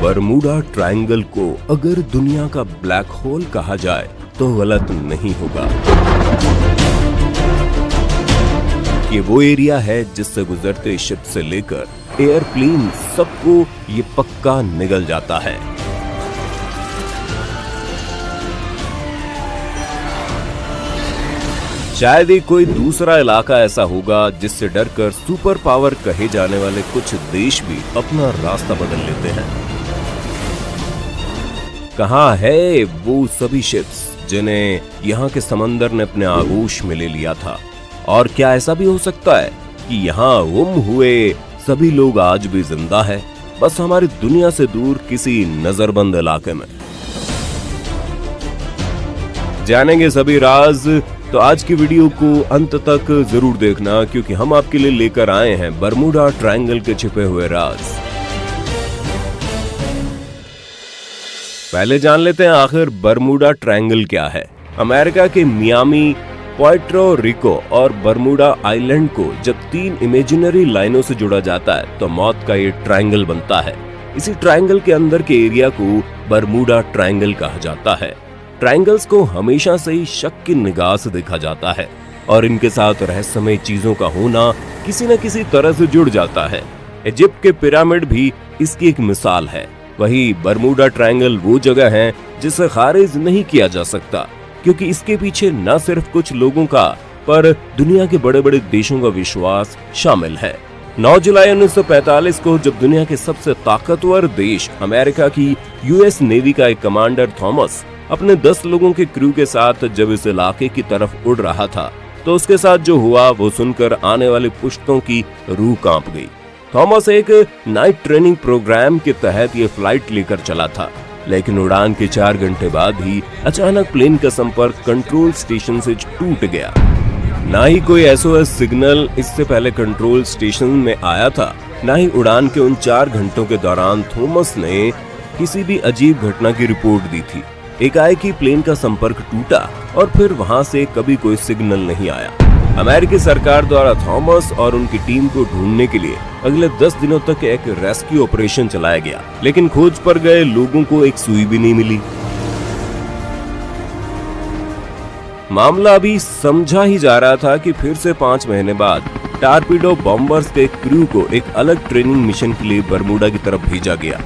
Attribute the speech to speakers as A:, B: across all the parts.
A: Bermuda triangle को अगर दुनिया का ब्लैक होल कहा जाए तो गलत नहीं होगा। ये वो एरिया है जिससे गुजरते शिप से लेकर एयरप्लेन सबको ये पक्का निगल जाता है। शायद ही कोई दूसरा इलाका ऐसा होगा जिससे डरकर सुपर पावर कहे जाने वाले कुछ देश भी अपना रास्ता बदल लेते हैं। कहां है वो सभी शिप्स जिन्हें यहाँ के समंदर ने अपने आगोश में ले लिया था? और क्या ऐसा भी हो सकता है कि यहाँ गुम हुए सभी लोग आज भी जिंदा है, बस हमारी दुनिया से दूर किसी नजरबंद इलाके में? जानेंगे सभी राज, तो आज की वीडियो को अंत तक जरूर देखना, क्योंकि हम आपके लिए लेकर आए हैं बरमूडा ट्रायंगल के छिपे हुए राज। पहले जान लेते हैं आखिर बरमूडा ट्रायंगल क्या है। अमेरिका के मियामी, पुएर्टो रिको और बरमूडा आइलैंड को जब 3 इमेजिनरी लाइनों से जोड़ा जाता है तो मौत का ये ट्रायंगल बनता है। इसी ट्रायंगल के अंदर के एरिया को बरमूडा ट्रायंगल कहा जाता है। ट्रायंगल्स को हमेशा से ही शक की निगाह से देखा जाता है और इनके साथ रहस्यमय चीजों का होना किसी न किसी तरह से जुड़ जाता है। इजिप्ट के पिरामिड भी इसकी एक मिसाल है। वही बरमूडा ट्रायंगल वो जगह है जिसे खारिज नहीं किया जा सकता, क्योंकि इसके पीछे न सिर्फ कुछ लोगों का पर दुनिया के बड़े बड़े देशों का विश्वास शामिल है। 9 जुलाई 1945 को जब दुनिया के सबसे ताकतवर देश अमेरिका की यूएस नेवी का एक कमांडर थॉमस अपने 10 लोगों के क्रू के साथ जब इस इलाके की तरफ उड़ रहा था तो उसके साथ जो हुआ वो सुनकर आने वाली पुश्तों की रूह कांप गई। थॉमस एक नाइट ट्रेनिंग प्रोग्राम के तहत ये फ्लाइट लेकर चला था, लेकिन उड़ान के 4 घंटे बाद ही अचानक प्लेन का संपर्क कंट्रोल स्टेशन से टूट गया। ना ही कोई एसओएस सिग्नल इससे पहले कंट्रोल स्टेशन में आया था, ना ही उड़ान के उन 4 घंटों के दौरान थॉमस ने किसी भी अजीब घटना की रिपोर्ट दी थी। एकाएक ही प्लेन का संपर्क टूटा और फिर वहां से कभी कोई सिग्नल नहीं आया। अमेरिकी सरकार द्वारा थॉमस और उनकी टीम को ढूंढने के लिए अगले 10 दिनों तक एक रेस्क्यू ऑपरेशन चलाया गया, लेकिन खोज पर गए लोगों को एक सुई भी नहीं मिली। मामला अभी समझा ही जा रहा था कि फिर से 5 महीने बाद टारपीडो बॉम्बर्स के क्रू को एक अलग ट्रेनिंग मिशन के लिए बरमूडा की तरफ भेजा गया।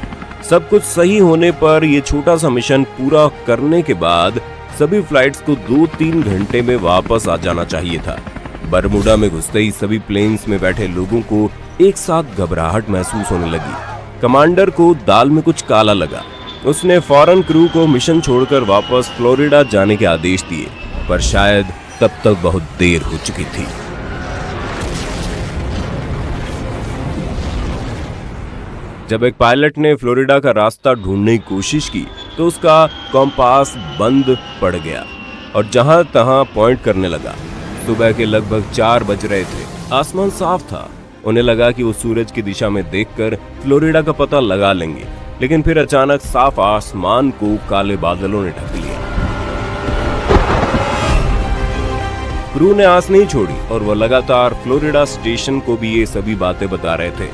A: सब कुछ सही होने पर यह छोटा सा मिशन पूरा करने के बाद सभी फ्लाइट्स को 2-3 घंटे में वापस आ जाना चाहिए था। बरमूडा में घुसते ही सभी प्लेन्स में बैठे लोगों को एक साथ घबराहट महसूस होने लगी। कमांडर को दाल में कुछ काला लगा। उसने फौरन क्रू को मिशन छोड़कर वापस फ्लोरिडा जाने के आदेश दिए, पर शायद तब तक बहुत देर हो चुकी थी। जब एक पायलट ने फ्लोरिडा का रास्ता ढूंढने की कोशिश की तो उसका कॉम्पास बंद पड़ गया और जहां तहां पॉइंट करने लगा। सुबह के लगभग 4 बज रहे थे। आसमान साफ था। उन्हें लगा कि वो सूरज की दिशा में देखकर फ्लोरिडा का पता लगा लेंगे, लेकिन फिर अचानक साफ आसमान को काले बादलों ने ढक लिया। क्रू ने आस नहीं छोड़ी और वो लगातार फ्लोरिडा स्टेशन को भी ये सभी बातें बता रहे थे।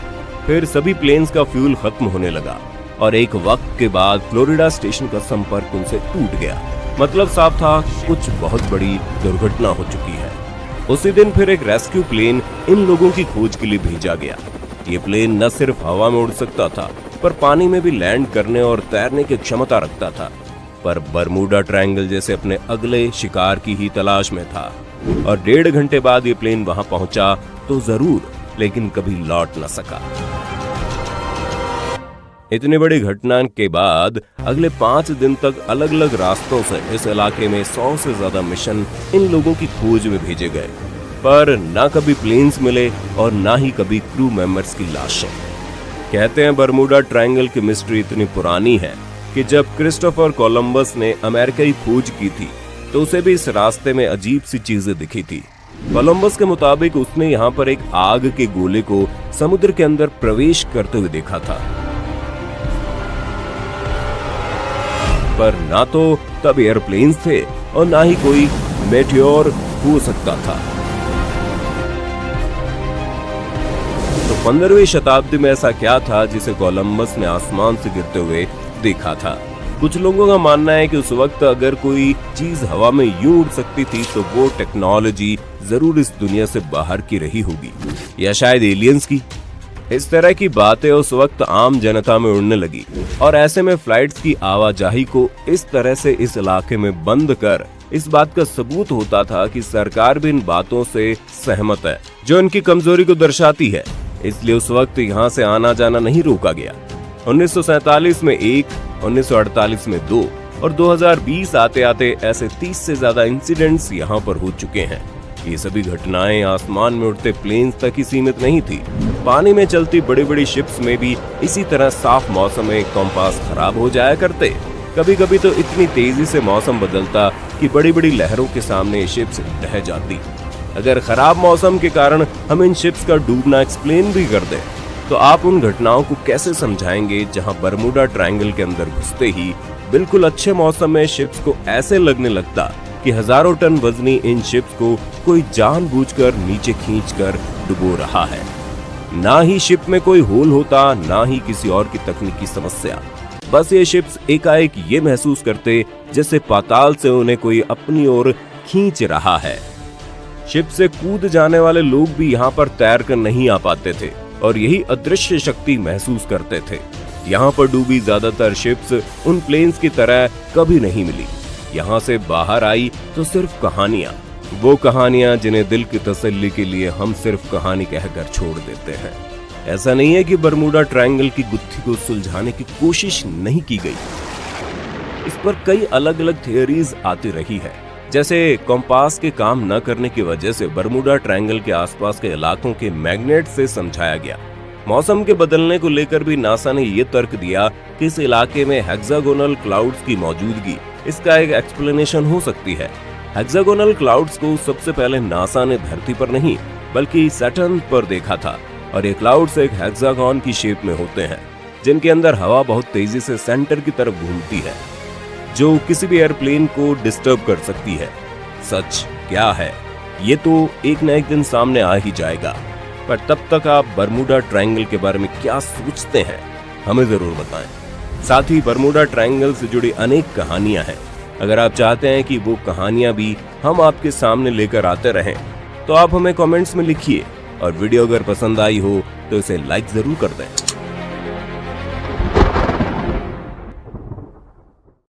A: फिर सभी प्लेन्स का फ्यूल खत्म होने लगा और एक वक्त के बाद फ्लोरिडा स्टेशन का संपर्क उनसे टूट गया। मतलब साफ था, कुछ बहुत बड़ी दुर्घटना हो चुकी है। उसी दिन फिर एक रेस्क्यू प्लेन इन लोगों की खोज के लिए भेजा गया। ये प्लेन न सिर्फ हवा में उड़ सकता था, पर पानी में भी लैंड करने और तैरने की क्षमता रखता था। पर बरमूडा ट्रायंगल जैसे अपने अगले शिकार की ही तलाश में था और 1.5 घंटे बाद ये प्लेन वहां पहुंचा तो जरूर, लेकिन कभी लौट न सका। इतनी बड़ी घटना के बाद अगले 5 दिन तक अलग अलग रास्तों से इस इलाके में 100 से ज्यादा मिशन इन लोगों की खोज में भेजे गए, पर ना कभी प्लेन्स मिले और ना ही कभी क्रू मेंबर्स की लाशें। कहते हैं बरमूडा ट्रायंगल की मिस्ट्री इतनी पुरानी है कि जब क्रिस्टोफर कोलंबस ने अमेरिका की खोज की थी तो उसे भी इस रास्ते में अजीब सी चीजें दिखी थी। कोलंबस के मुताबिक उसने यहाँ पर एक आग के गोले को समुद्र के अंदर प्रवेश करते हुए देखा था, पर ना तो तब एयरप्लेन्स थे और ना ही कोई मेटियोर हो सकता था। तो 15वीं शताब्दी में ऐसा क्या था जिसे कोलंबस ने आसमान से गिरते हुए देखा था। कुछ लोगों का मानना है कि उस वक्त अगर कोई चीज हवा में यूं उड़ सकती थी तो वो टेक्नोलॉजी जरूर इस दुनिया से बाहर की रही होगी, या शायद एलियंस की। इस तरह की बातें उस वक्त आम जनता में उड़ने लगी और ऐसे में फ्लाइट्स की आवाजाही को इस तरह से इस इलाके में बंद कर इस बात का सबूत होता था कि सरकार भी इन बातों से सहमत है, जो इनकी कमजोरी को दर्शाती है। इसलिए उस वक्त यहाँ से आना जाना नहीं रोका गया। 1947 में 1, 1948 में 2 और 2020 आते आते ऐसे 30 से ज्यादा इंसिडेंट्स यहाँ पर हो चुके हैं। ये सभी घटनाएं आसमान में उड़ते प्लेन्स तक ही सीमित नहीं थी। पानी में चलती बड़ी बड़ी शिप्स में भी इसी तरह साफ मौसम में कंपास खराब हो जाया करते। कभी कभी तो इतनी तेजी से मौसम बदलता कि बड़ी बड़ी लहरों के सामने शिप्स ढह जाती। अगर खराब मौसम के कारण हम इन शिप्स का डूबना एक्सप्लेन भी कर दें तो आप उन घटनाओं को कैसे समझाएंगे जहां बरमूडा ट्रायंगल के अंदर घुसते ही बिल्कुल अच्छे मौसम में शिप्स को ऐसे लगने लगता कि हजारों टन वजनी इन शिप्स को कोई जानबूझकर नीचे खींचकर डुबो रहा है। ना ही शिप में कोई होल होता, ना ही किसी और की तकनीकी समस्या। बस ये शिप्स एकाएक ये महसूस करते जैसे पाताल से उन्हें कोई अपनी ओर खींच रहा है। शिप से कूद जाने वाले लोग भी यहाँ पर तैर कर नहीं आ पाते थे और यही अदृश्य शक्ति महसूस करते थे। यहाँ पर डूबी ज्यादातर शिप्स उन प्लेन्स की तरह कभी नहीं मिली। यहाँ से बाहर आई तो सिर्फ कहानियां, वो कहानियां जिन्हें दिल की तसल्ली के लिए हम सिर्फ कहानी कहकर छोड़ देते हैं। ऐसा नहीं है कि बरमूडा ट्रायंगल की गुत्थी को सुलझाने की कोशिश नहीं की गई। इस पर कई अलग अलग थियरीज आती रही है, जैसे कंपास के काम न करने की वजह से बरमूडा ट्रायंगल के आसपास के इलाकों के मैग्नेट से समझाया गया। मौसम के बदलने को लेकर भी नासा ने यह तर्क दिया कि इस इलाके में हेक्सागोनल क्लाउड्स की मौजूदगी इसका एक एक्सप्लेनेशन हो सकती है। हेक्सागोनल क्लाउड्स को सबसे पहले नासा ने धरती पर नहीं बल्कि सैटर्न पर देखा था और ये क्लाउड्स एक हेक्सागोन की शेप में होते हैं जिनके अंदर हवा बहुत तेजी से सेंटर की तरफ घूमती है, जो किसी भी एयरप्लेन को डिस्टर्ब कर सकती है। सच क्या है ये तो एक न एक दिन सामने आ ही जाएगा, पर तब तक आप बरमूडा ट्रायंगल के बारे में क्या सोचते हैं हमें जरूर बताएं। साथ ही बरमूडा ट्रायंगल से जुड़ी अनेक कहानियां हैं। अगर आप चाहते हैं कि वो कहानियां भी हम आपके सामने लेकर आते रहें तो आप हमें कमेंट्स में लिखिए और वीडियो अगर पसंद आई हो तो इसे लाइक जरूर कर दें।